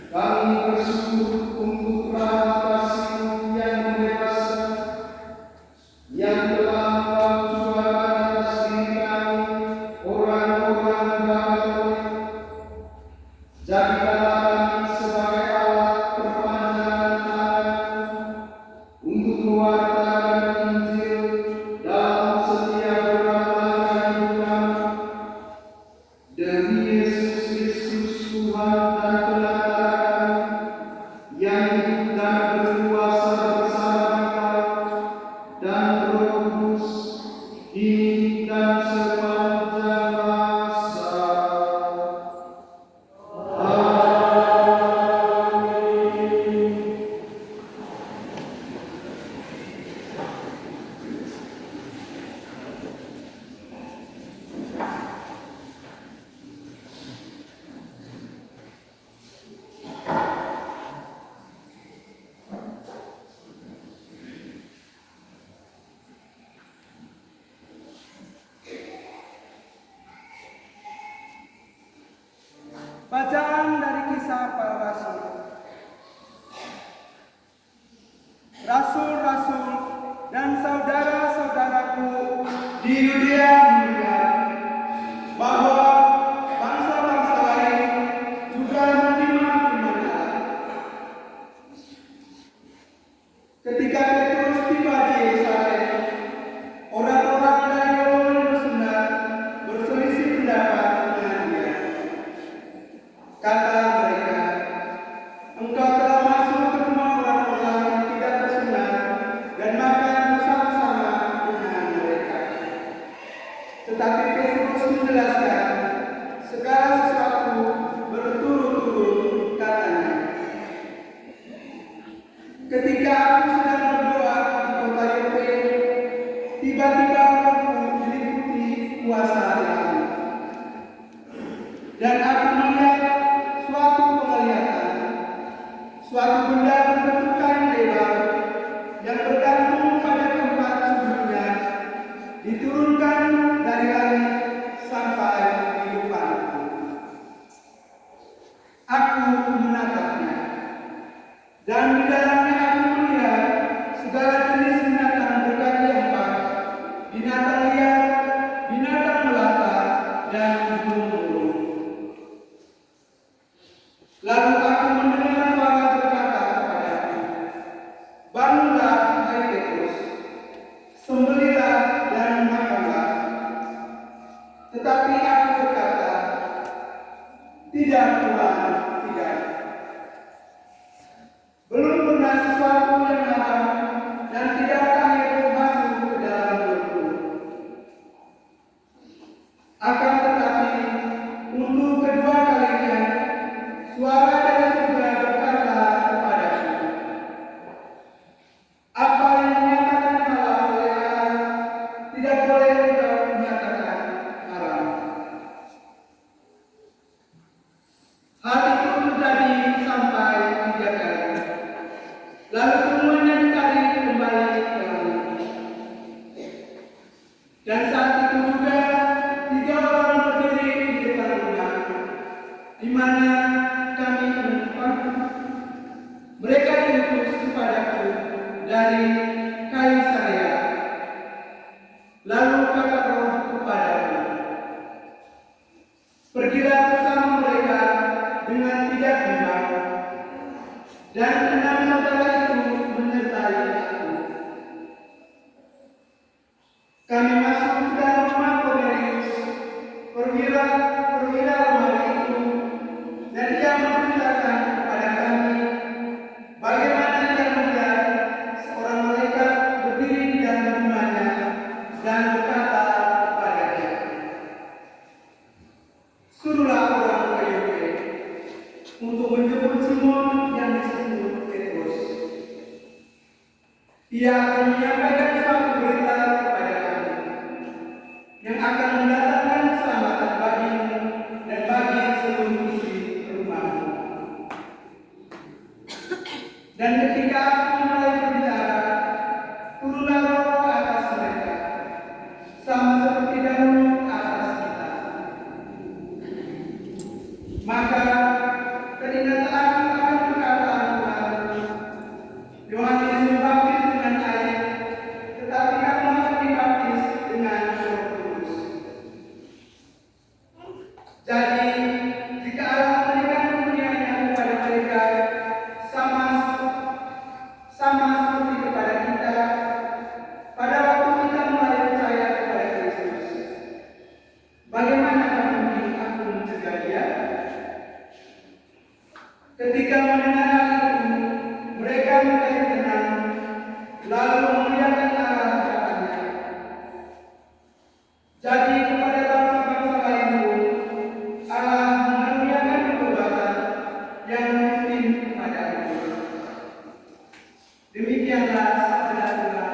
Kami bersyukur untuk rahmat kasih-Mu yang membebaskan, yang telah Engkau curahkan atas diri kami, orang-orang bawah. Jadikanlah kami sebagai alat perpanjangan tangan-Mu untuk mewartakan Injil dalam setiap berat kehidupan. Demi Yesus Kristus Tuhan dan Penantara kami, yang hidup dan berkuasa bersama Engkau dan Roh Kudus, kini dan sepanjang masa. Bacaan dari Kisah Para Rasul. Rasul-rasul dan saudara-saudaraku di Yudea melihat bahwa bangsa-bangsa lain juga menerima firman Allah. Ketika Petrus tiba di Yerusalem, orang-orang dari golongan bersunat berselisih pendapat dengan dia. Kata mereka, "Engkau telah masuk ke rumah orang-orang yang tidak bersunat dan makan bersama-sama dengan mereka." Tetapi Petrus menjelaskan, segala sesuatu berturut-turut katanya. Ketika aku sedang berdoa di kota Yope, tiba-tiba rohku diliputi kuasa Ilahi. Dan aku melihat suatu penglihatan, suatu benda berbentuk kain lebar yang bergantung pada tempat sujudnya, diturunkan dari langit sampai di depanku. Aku menatapnya, dan di dalamnya aku melihat segala jenis binatang berkaki empat, binatang liar, binatang melata, dan burung-burung. Lalu aku mendengar suara berkata kepadaku, "Bangunlah, hai Petrus, sembelihlah dan makanlah." Tetapi aku berkata, "Tidak, Tuhan, tidak. Belum pernah sesuatu yang haram dan tidak akhir masuk ke dalam mulutku. Akan tetapi, untuk kedua kalinya, suara dari surga berkata kepadaku, apa yang dinyatakan halal oleh Allah tidak boleh engkau menyatakan haram." Hal itu terjadi sampai 3 kali. Lalu semuanya ditarik kembali ke langit. Dan saat itu juga 3 orang berdiri di depan rumah, di mana kami menumpang. Mereka diutus kepadaku dari Kaisarea. Lalu kata Roh kepadaku, "Pergilah bersama mereka dengan 3 bimbang, dan 6 saudara itu menyertai aku." Kami masuk ke dalam rumah Kornelius, perwira rumah itu, dan dia menceritakan kepada kami bagaimana dia melihat seorang malaikat berdiri di dalam rumahnya dan berkata kepadanya, "Suruhlah orang ke Yope untuk menjemput Simon yang disebut Petrus. Ia akan menyampaikan suatu berita kepada kami yang akan mendatangkan keselamatan bagimu dan bagi seluruh isi rumahmu." Dan ketika aku mulai berbicara, turunlah Roh ke atas mereka, sama seperti dahulu ke atas kita. Maka teringatlah aku Ketika mendengar hal itu, mereka menjadi tenang, lalu memuliakan Allah Bapanya. Jadi kepada bangsa-bangsa lain pun, Allah mengaruniakan pertobatan yang memimpin kepada Allah. Demikianlah sabda Tuhan.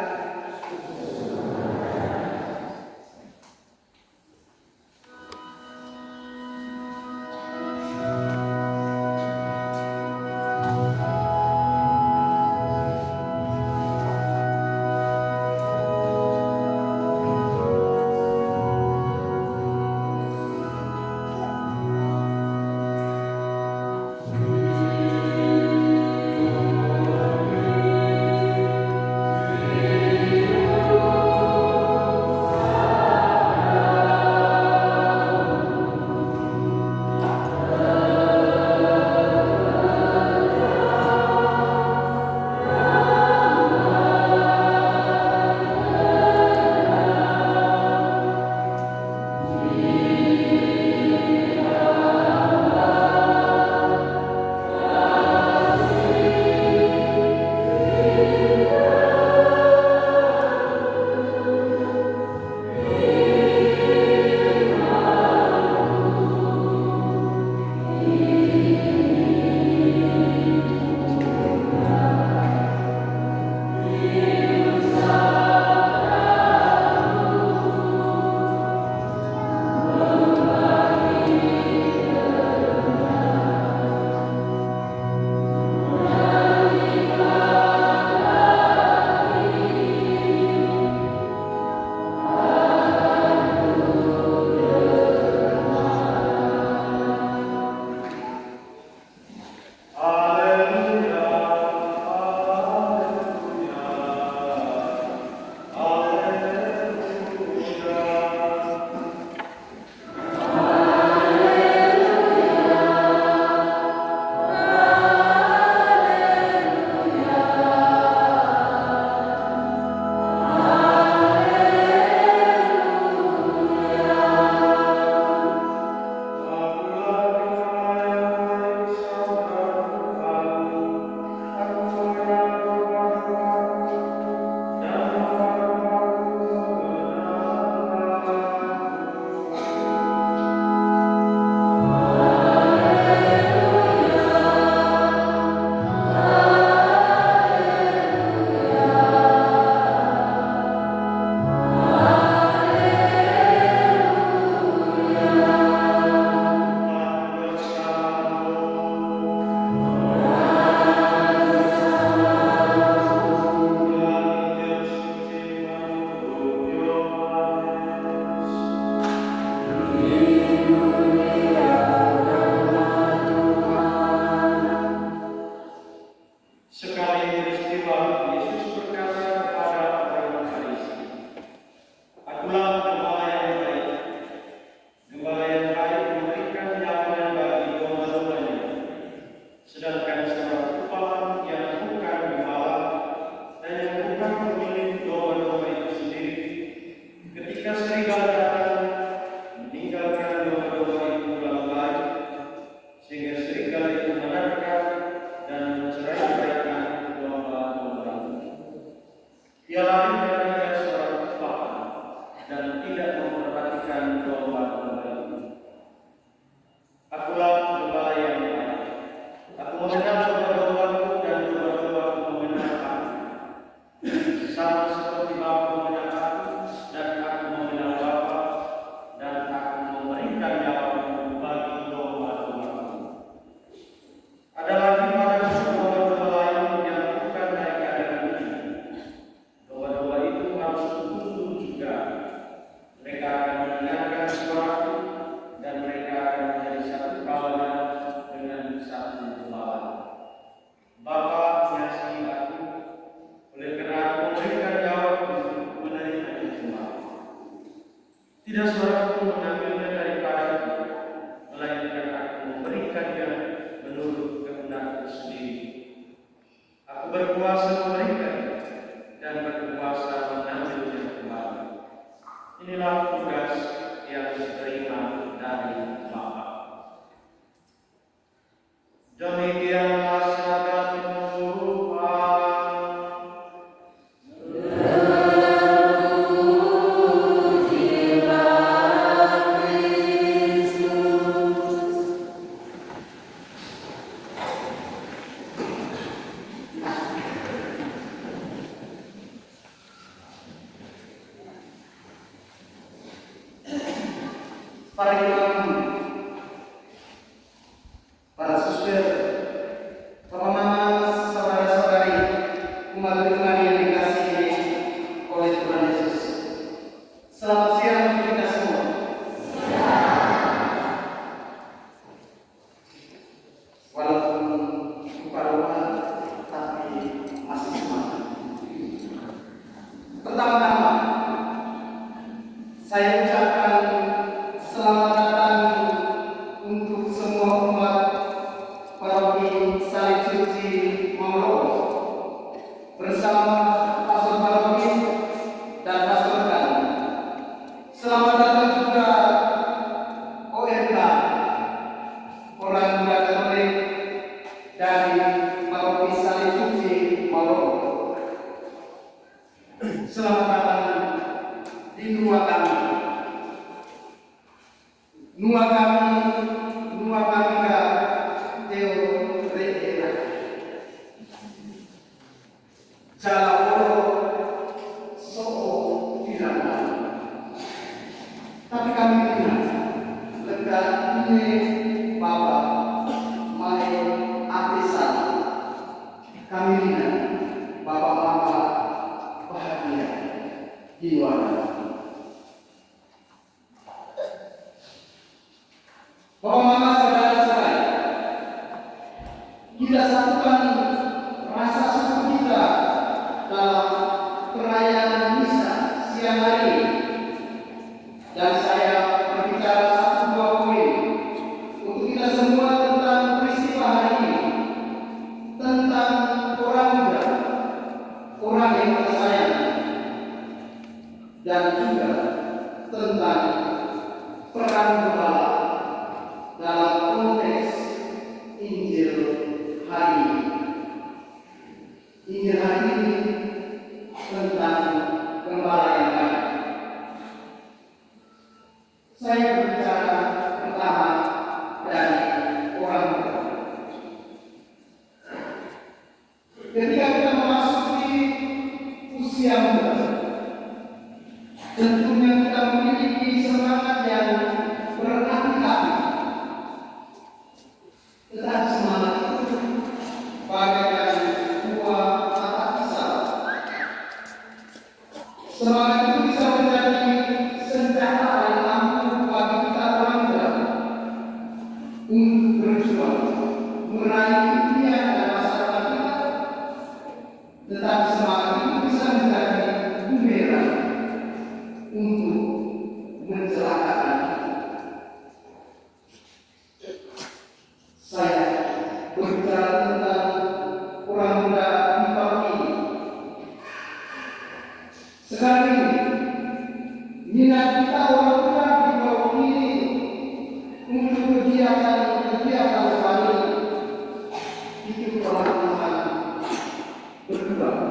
Tidak seorang pun mengambilnya daripadaku, melainkan aku memberikannya menurut kehendakku sendiri. Aku berkuasa memberikan dan berkuasa mengambilnya kembali. Inilah tugas yang diterima dari Bapa. Demikian masyarakat Tuhan. Para imam, para suster, para mama, saudara-saudari, umat Tuhan yang dikasihi oleh Tuhan Yesus. Selamat siang untuk kita semua. Walaupun lupa Tuhan, tapi masih semangat. Pertama-tama, saya ucapkan selamat datang untuk semua umat paroki Salib Suci Mauro bersama pastor paroki dan pastor kan. Selamat datang juga ORK, orang muda Katolik dari paroki Salib Suci Mauro. Selamat datang di Nuwa kami. Nuwa kami ka Teo Reera. Jalapolo soo tidak. Tapi kami ingat lega ini Bapa Mae Apisan. Kami ingat Bapa Mama bahagia jiwa. Bapak Mama, saudara-saudari, kita satukan rasa syukur kita dalam perayaan misa siang hari ini. Dan saya berbicara satu dua poin untuk kita semua tentang peristiwa hari ini, tentang orang muda, orang yang tersayang, dan juga tentang peran gembala dalam konteks Injil hari ini. Injil hari ini tentang gembala yang baik. Saya berbicara pertama dari orang muda. Ketika kita memasuki usia muda, tentunya kita memiliki semangat yang berapi-api. Tetapi semangat itu bagaikan buah mata pisau. Semangat itu bisa menjadi senjata yang ampuh bagi kita orang muda untuk berjuang meraih impian dan masyarakat kita. Tetapi semangat itu bisa menjadi bumerang untuk mencelakakan kita. Saya berbicara tentang orang muda di paroki ini. Sekarang ini, minat kita orang muda di paroki ini untuk kegiatan rohani itu perlahan-lahan berkurang.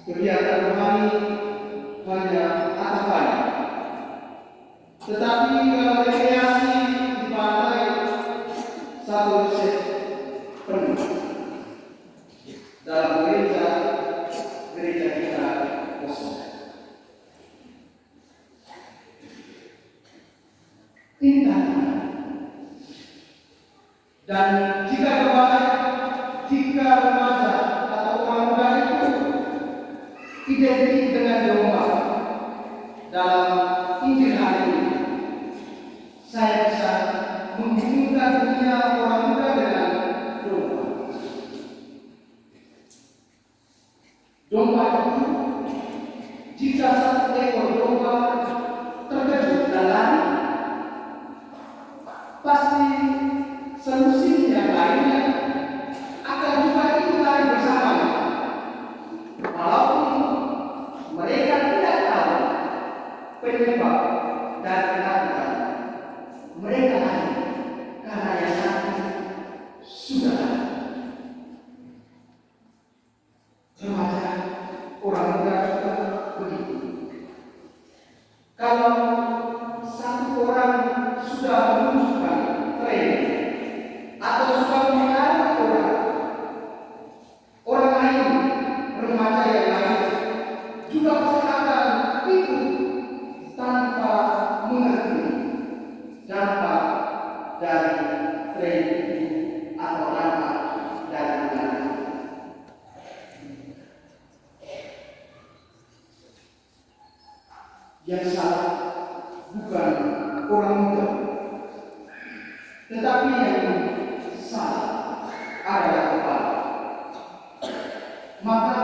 Kegiatan rohani hanya atapan. Tetapi kalau rekreasi di pantai satu set penuh. Dalam gereja kita kosong. Indah. Dan jika remaja atau orang muda itu identik dengan domba dalam Injil hari ini, saya bisa menghubungkan dunia orang muda dengan domba. Domba itu, jika satu ekor domba terkejut dan lari, pasti selusin yang lainnya akan juga ikut lari bersamanya. Walaupun mereka tidak tahu penyebab dan ketakutan, mereka lari karena yang satu sudah remaja, orang muda juga begitu. Kalau satu orang sudah menunjukkan tren atau sudah mengenali orang lain, remaja yang lain juga pasti akan ikut tanpa mengerti dampak dari tren itu atau dampak dari mengenali. Yang salah bukan orang muda, tetapi yang salah adalah kepala. Maka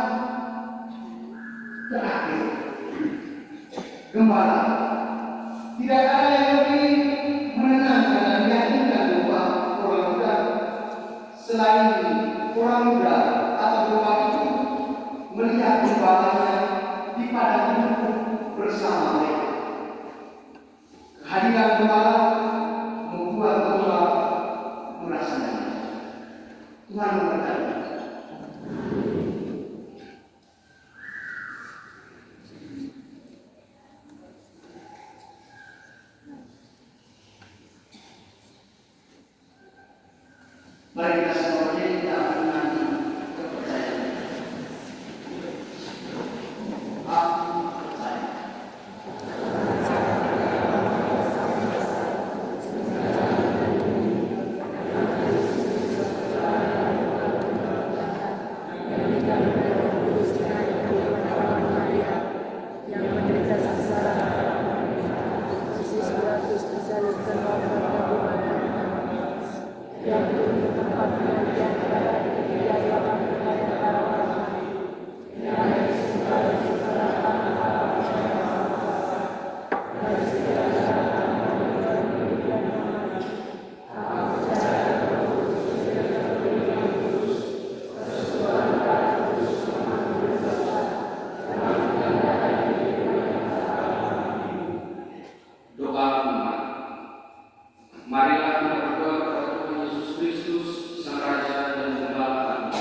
terakhir, gembala tidak ada yang lebih menenangkan dan meyakinkan bahwa orang muda selain orang muda atau bapak itu melihat gembalanya di padang rumput bersama mereka. Kehadiran gembala membuat gembala merasa nyaman. Tuhan memberkati. Mari kita semuanya kita akan menanti kepercayaan. Aku percaya. Yang menderita sengsara, Yesus Kristus disalibkan yang di tempat yang pada dia dalam kepada para orang yang segala kesalahan dan segala doa umat. Marilah kita berdoa kepada Tuhan Yesus Kristus, Sang Raja dan Gembala kami.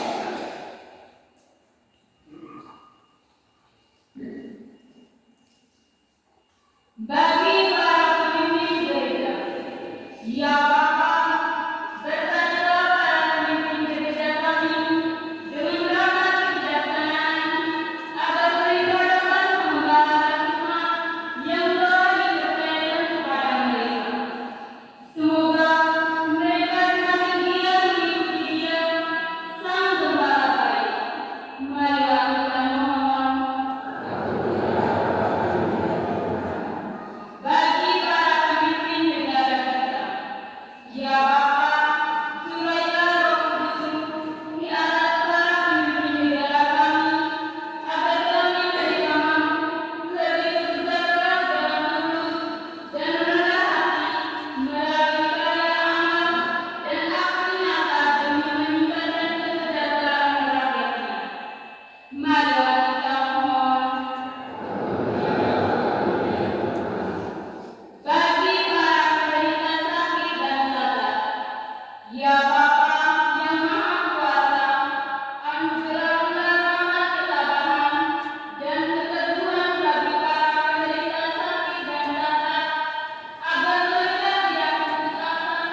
Bagi para pemimpin gereja, ya Bapa, berkatilah para pemimpin gereja kami dengan rahmat kebijaksanaan, agar mereka dapat mengembalakan umat yang telah dipercayakan kepada mereka. Semoga mereka semakin giat mengikuti Dia, Sang Gembala baik. Marilah kita mohon. Bagi para pemimpin negara kita, ya Bapa, curahkan Roh Kudus di atas para pemimpin negara kami, agar kami mereka mampu lebih bekerja keras dalam lurus dan rendah hati melalui karya amal dan aksi nyata demi meningkatkan kesejahteraan rakyatnya. Marilah kita mohon. Bagi para penderita sakit dan cacat, ya Bapa yang Maha Kuasa, anugerahkanlah rahmat ketabahan dan keteguhan bagi para penderita sakit dan cacat, agar mereka tidak putus asa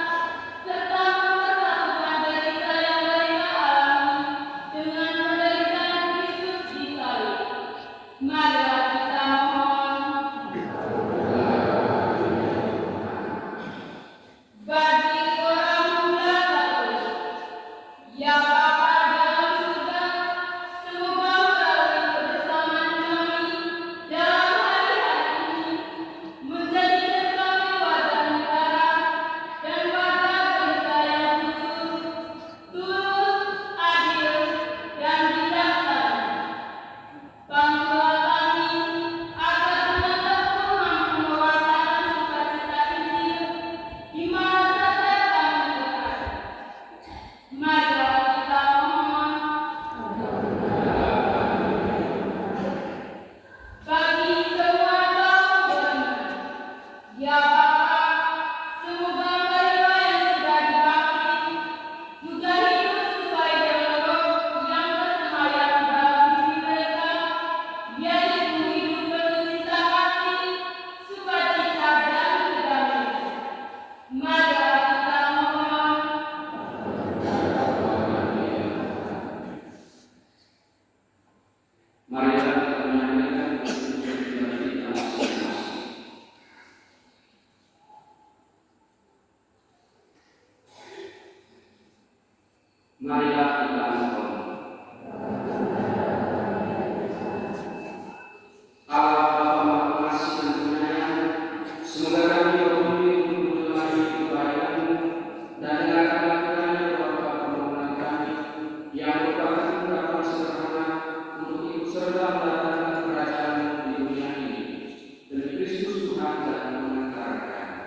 serta mempersatukan derita yang mereka alami dengan penderitaan Kristus di salib. Marilah kita mohon. Bagi orang muda Katolik, ya Bapa dalam surga, semoga melalui kebersamaan kami dalam hari-hari ini menjadikan kami warga negara dan warga bangsa yang jujur, tulus, adil, dan bijaksana. Bantulah kami agar dengan tekun mampu mewartakan sukacita Injil di mana saja kami berada. Marilah kita mohon. Bagi semua kaum beriman, ya Bapa, semoga mereka yang sudah dibaptis juga Marilah kita berdoa. Allah Bapa Maha Pengasih dan Penyayang, semoga kami berbuih untuk menemani kebaikan-Mu dan dengarkanlah kiranya doa permohonan kami yang merupakan ungkapan sederhana untuk ikut serta mendatangkan kerajaan-Mu di dunia ini. Demi Kristus Tuhan dan mengantar kami.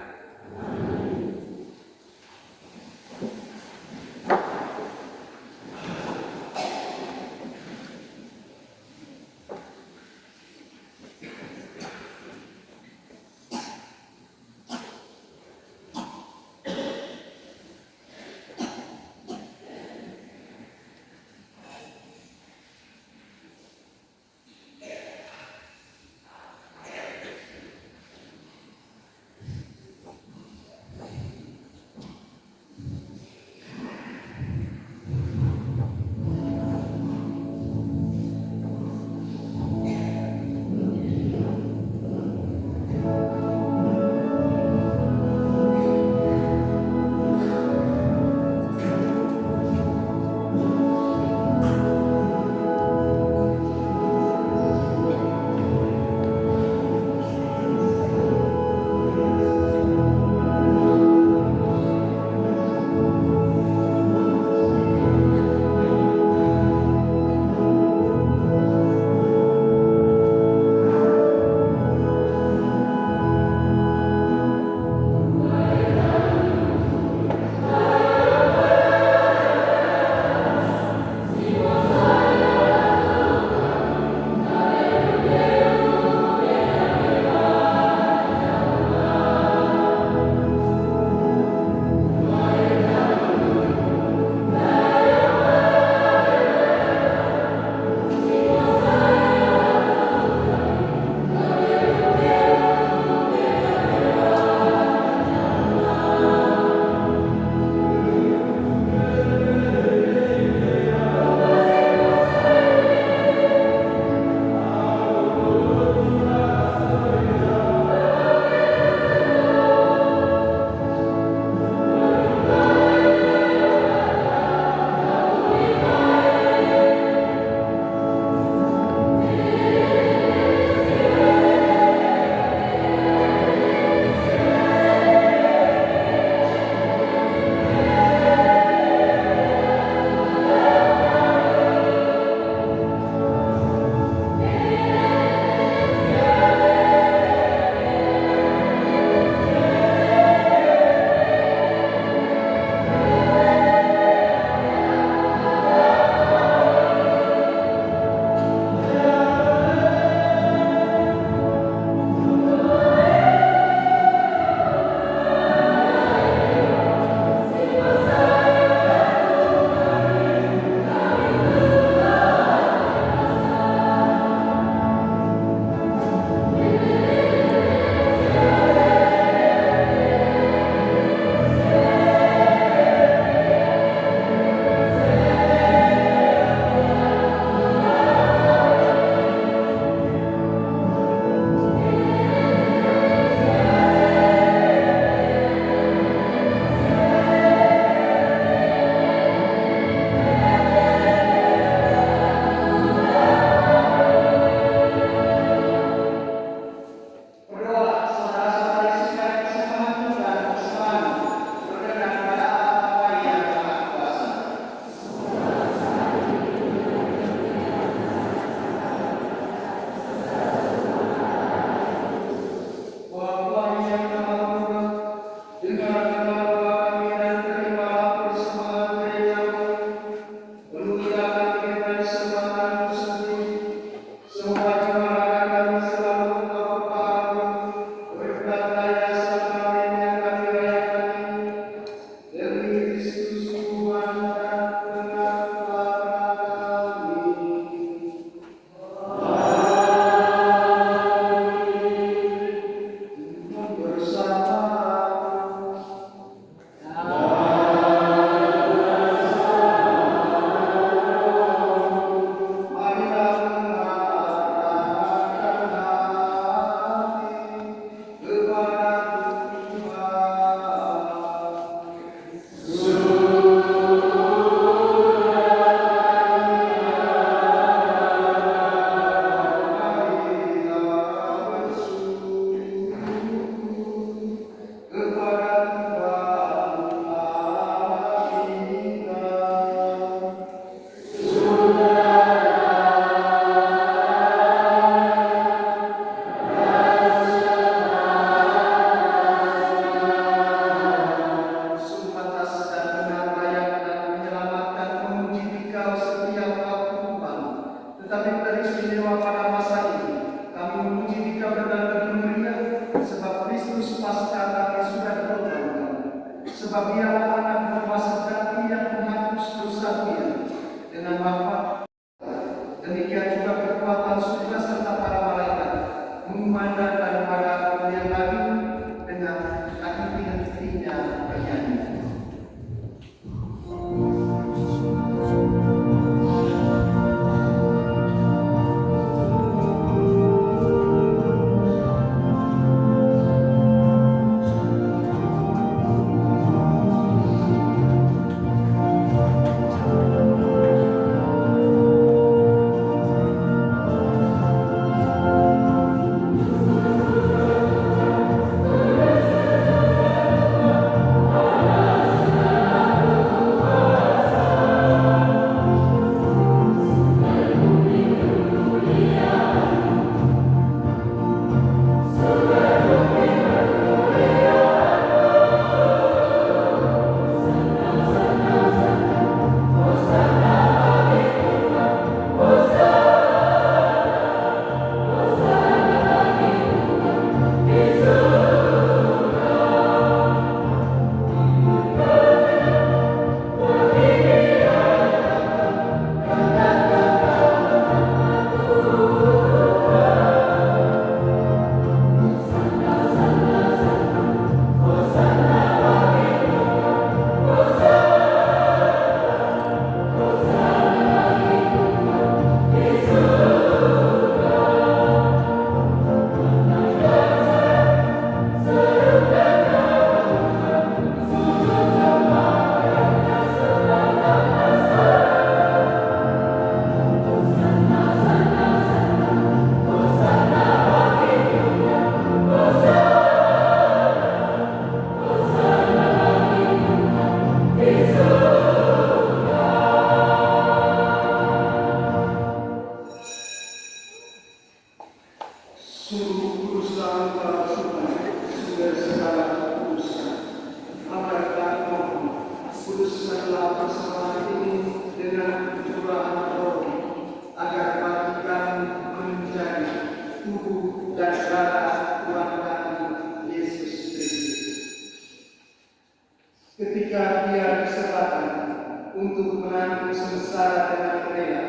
untuk menanggung sengsara dengan rela.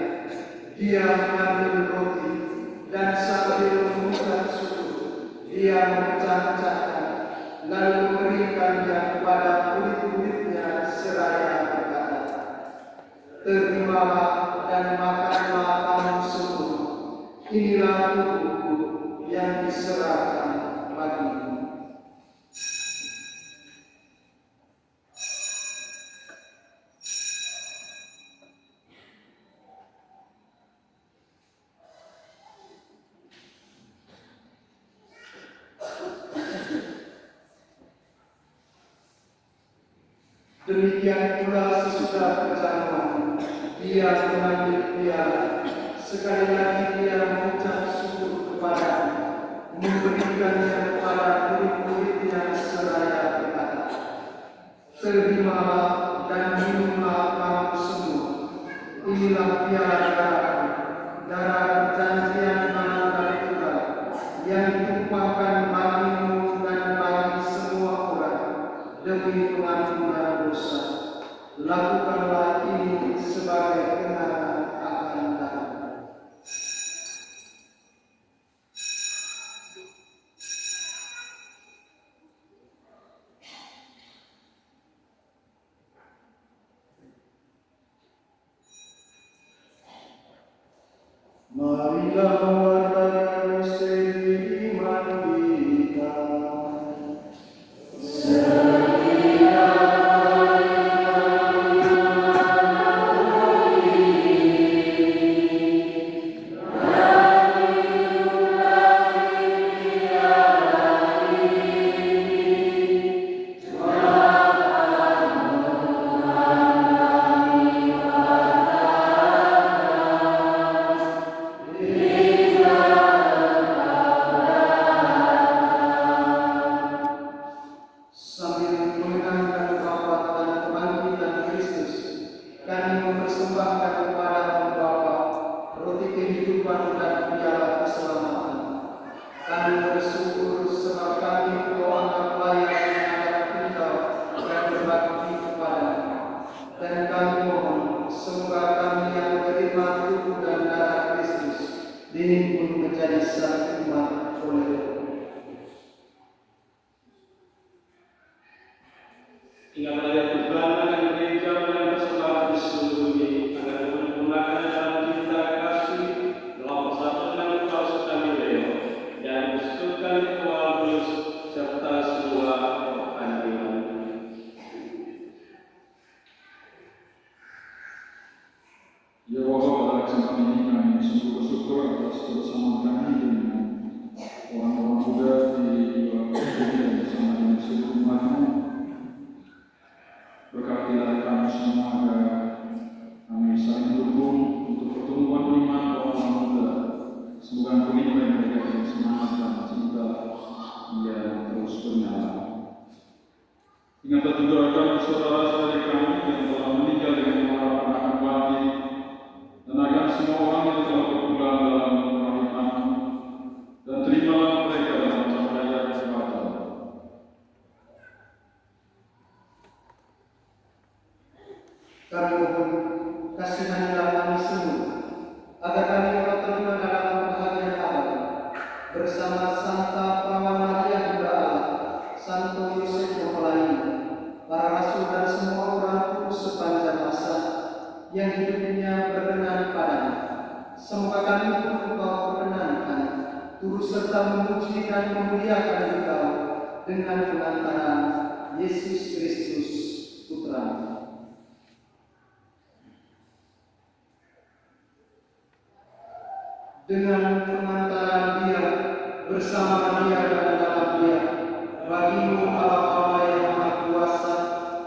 Dia mengambil roti dan sambil mengucap syukur, dia memecah-mecahkan, lalu memberikannya kepada murid-muridnya seraya berkata, "Terimalah dan makanlah kamu semua. Inilah tubuhku yang diserahkan bagimu." Demikian pula sesudah berjamuan, dia mengambil piala, sekali lagi dia mengucap syukur kepadanya, memberikannya kepada murid-muridnya seraya berkata, "Terimalah dan minumlah kamu semua. Inilah piala darahku, darah perjanjian baru dan kekal, yang ditumpahkan bagimu dan bagi semua orang demi pengampunan dosa. Lakukanlah ini sebagai kenangan akan aku." Marilah mewartakan misteri iman kita. Sambil mengenangkan wafat dan kebangkitan Kristus, kami mempersembahkan kepada Bapa roti kehidupan dan piala keselamatan. Kami bersyukur sebab kami Kau anggap layak menghadap Engkau dan berbakti kepada-Mu. Dan kami mohon semoga kami yang menerima tubuh dan darah Kristus dihimpun menjadi satu umat oleh Roh. Ingatlah ya Tuhan akan gereja yang tersebar di seluruh dunia, agar menyempurnakan dalam cinta kasih dalam persatuan yang Engkau sekali rela, dan disekutukan di Tuhan Yesus serta seluruh kehancuran. Ya Allah, pada kesempatan ini kami sungguh bersyukur atas kebersamaan kami dengan orang-orang muda di luar negeri dan bersama dengan seluruh umat-Mu. Berkatilah kami semua agar kami saling mendukung untuk pertumbuhan iman orang-orang muda. Semoga Engkau limpahi mereka dengan semangat dan cinta yang terus bernyala. Ingatlah juga akan saudara-saudari kami yang telah meninggal dengan mengharapkan akan bangkit, dan akan semua orang yang telah berpulang dalam rahmat-Mu, dan terimalah mereka dalam cahaya kebaikan. Kami mohon kasihanilah kami semua, agar kami dapat terima dalam kebahagiaan abadi bersama Santa Perawan Maria Bunda Allah, Santo Yosef Mempelai, para rasul dan semua orang kudus sepanjang masa yang hidupnya berkenan padamu. Semoga kami pun Engkau perkenankan turut serta memuji dan memuliakan Engkau dengan pengantaran Yesus Kristus Putra-Mu. Dengan pengantaran Dia, bersama Dia dan dalam Dia, bagimu Allah Bapa yang Maha Kuasa,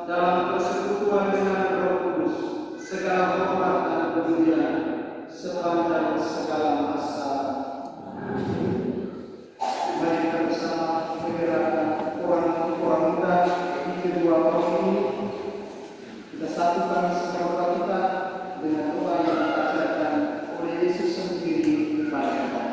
dalam persekutuan dengan Roh Kudus, segala hormat dan kemuliaan sepanjang segala masa. Mari kita bersama menyerahkan orang muda di kedua forum ini. Kita satukan semua doa kita dengan doa yang diajarkan oleh Yesus sendiri kepada kita.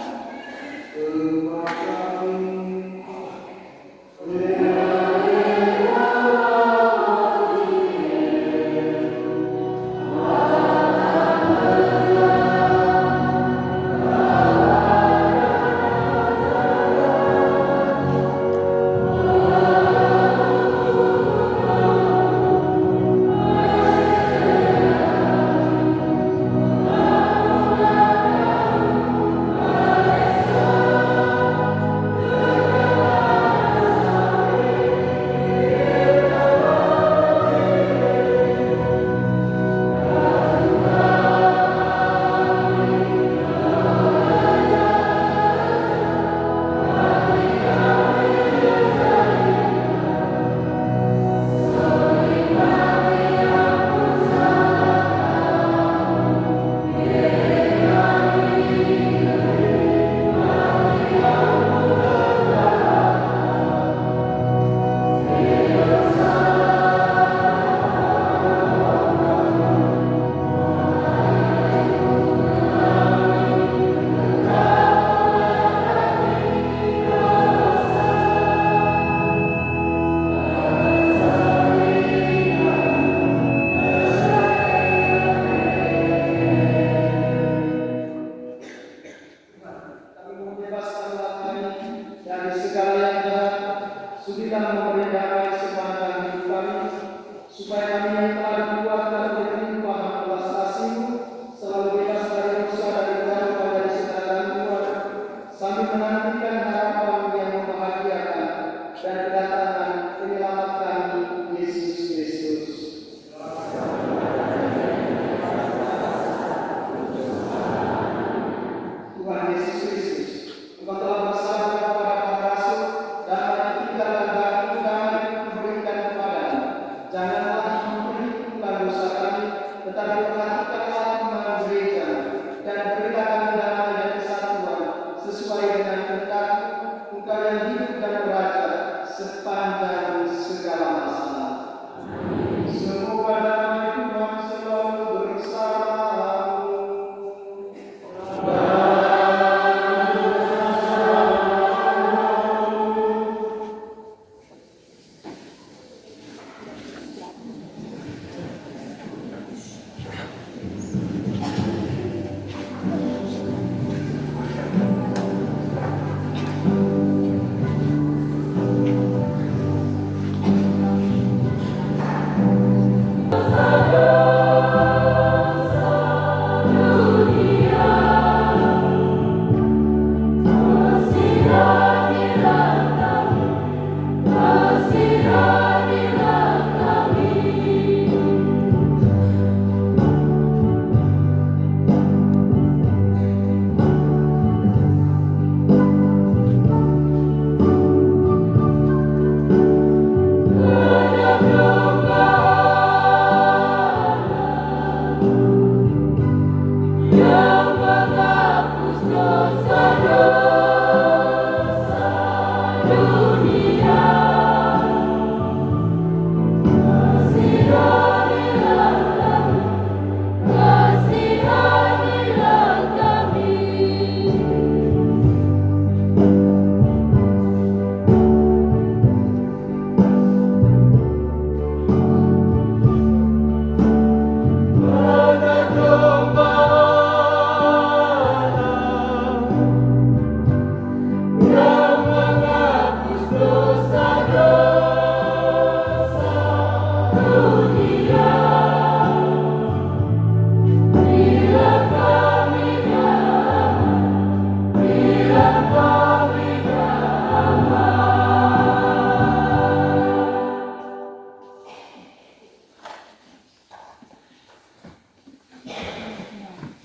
tetapi perhatikanlah perkembangan gereja dan berilah kami damai dan kesatuan sesuai dengan Engkau yang hidup dan beraja sepanjang segala masa. Semoga damai Tuhan selalu bersamamu.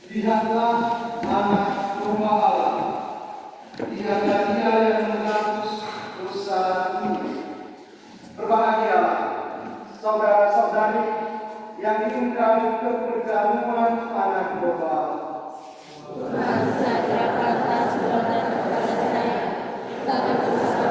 Lihatlah anak rumah Allah, lihatlah Dia yang menghapus dosa dunia. Berbahagialah saudara-saudari yang diundang ke perjamuan anak domba. Tuhan sediakan persembahan kepada saya, bagi bersama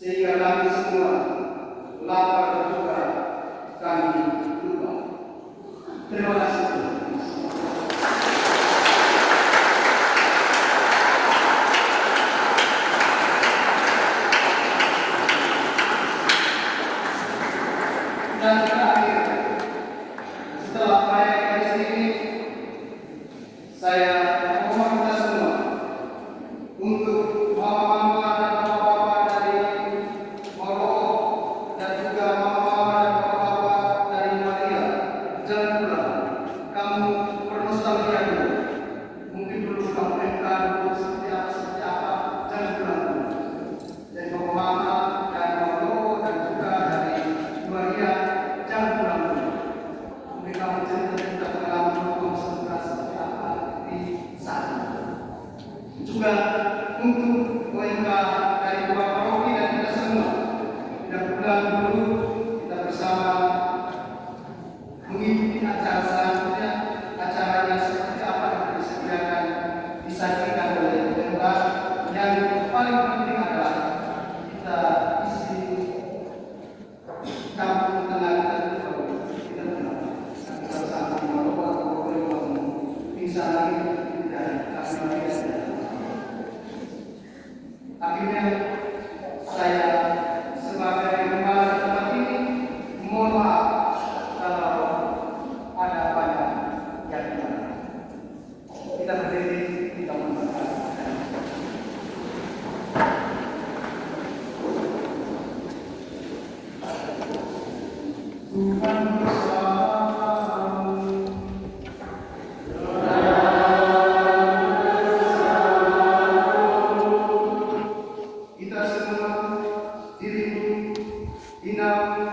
sehingga kami semua lapar juga kami lupa. Terima kasih. Dan terakhir, setelah perayaan Ekaristi ini, saya memohon kita semua untuk mama-mama dan bapak-bapak dari Maroko dan juga mama-mama dan bapak-bapak dari Maria, jangan pulang. Kamu bernostalgia dulu. Mungkin dulu kamu mereka dulu seperti apa, jangan pulang dulu. Dan mama-mama dari Maroko dan juga dari Maria, jangan pulang dulu. Mungkin kamu cerita-cerita pengalaman kamu seperti apa di sana. Juga untuk OMK dari Bapak Paroki dan kita semua, tidak pulang dulu, kita bersama mengikuti acara selanjutnya, acaranya seperti apa yang disediakan, disajikan oleh OMK. Yang paling penting adalah kita isi kampung tengah kita dulu, kita pulang. Kita bersama di Maroko atau boleh bisa lagi dari kasih Maria. Akhirnya saya sebagai kepala tempat ini mohon maaf kalau ada banyak yang kurang. Kita berdiri, kita memberkati. Tuhan bersamamu. Kita semua dirimu, dinamu,